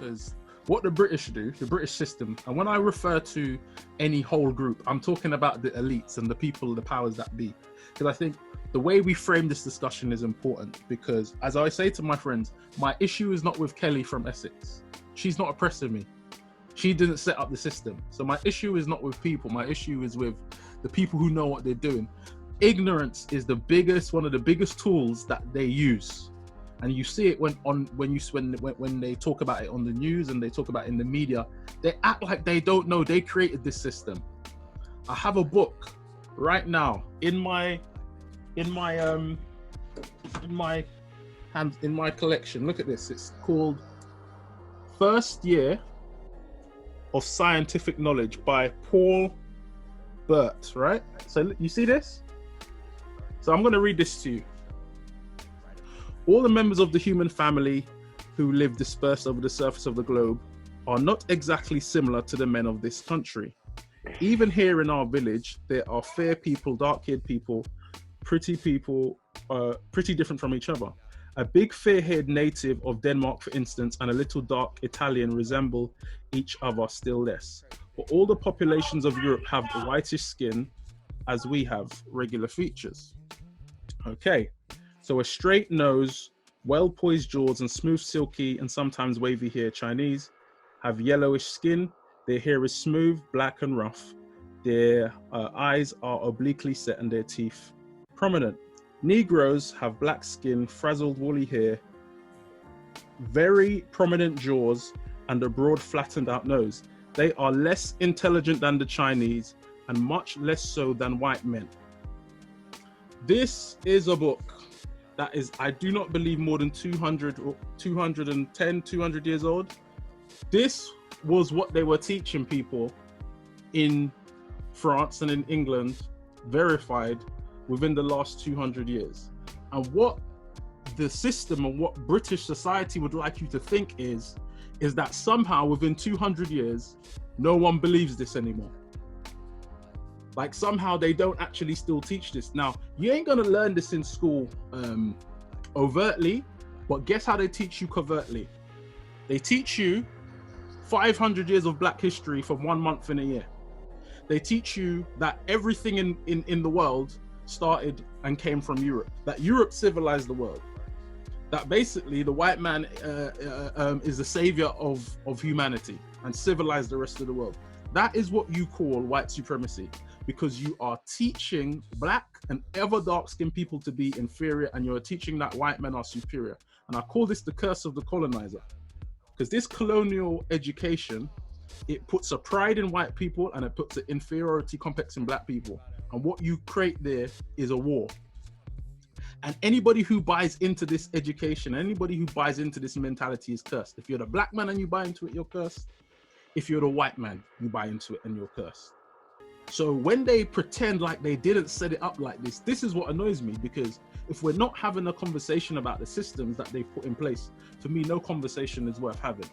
because what the British do, the British system, and when I refer to any whole group, I'm talking about the elites and the people, the powers that be. Because I think the way we frame this discussion is important, because as I say to my friends, my issue is not with Kelly from Essex. She's not oppressing me. She didn't set up the system. So my issue is not with people. My issue is with the people who know what they're doing. Ignorance is one of the biggest tools that they use. And you see it when they talk about it on the news and they talk about it in the media. They act like they don't know they created this system. I have a book right now in my collection. Look at this. It's called First Year of Scientific Knowledge by Paul Burt, right? So you see this? So I'm going to read this to you. All the members of the human family who live dispersed over the surface of the globe are not exactly similar to the men of this country. Even here in our village, there are fair people, dark-haired people, pretty different from each other. A big fair-haired native of Denmark, for instance, and a little dark Italian resemble each other still less. But all the populations of Europe have the whitish skin as we have regular features. Okay, so a straight nose, well-poised jaws, and smooth, silky, and sometimes wavy hair. Chinese have yellowish skin. Their hair is smooth, black, and rough. Their eyes are obliquely set and their teeth prominent. Negroes have black skin, frazzled woolly hair, very prominent jaws, and a broad flattened out nose. They are less intelligent than the Chinese and much less so than white men. This is a book that is, I do not believe, more than 200 years old. This was what they were teaching people in France and in England, verified within the last 200 years. And what the system and what British society would like you to think is that somehow within 200 years, no one believes this anymore. Like somehow they don't actually still teach this. Now, you ain't gonna learn this in school overtly, but guess how they teach you covertly? They teach you 500 years of Black history for 1 month in a year. They teach you that everything in the world started and came from Europe, that Europe civilized the world, that basically the white man is the savior of humanity and civilized the rest of the world. That is what you call white supremacy, because you are teaching Black and ever dark-skinned people to be inferior, and you're teaching that white men are superior. And I call this the curse of the colonizer, because this colonial education, it puts a pride in white people and it puts an inferiority complex in Black people. And what you create there is a war. And anybody who buys into this education, anybody who buys into this mentality is cursed. If you're the Black man and you buy into it, you're cursed. If you're the white man, you buy into it and you're cursed. So when they pretend like they didn't set it up like this is what annoys me, because if we're not having a conversation about the systems that they've put in place, for me, no conversation is worth having.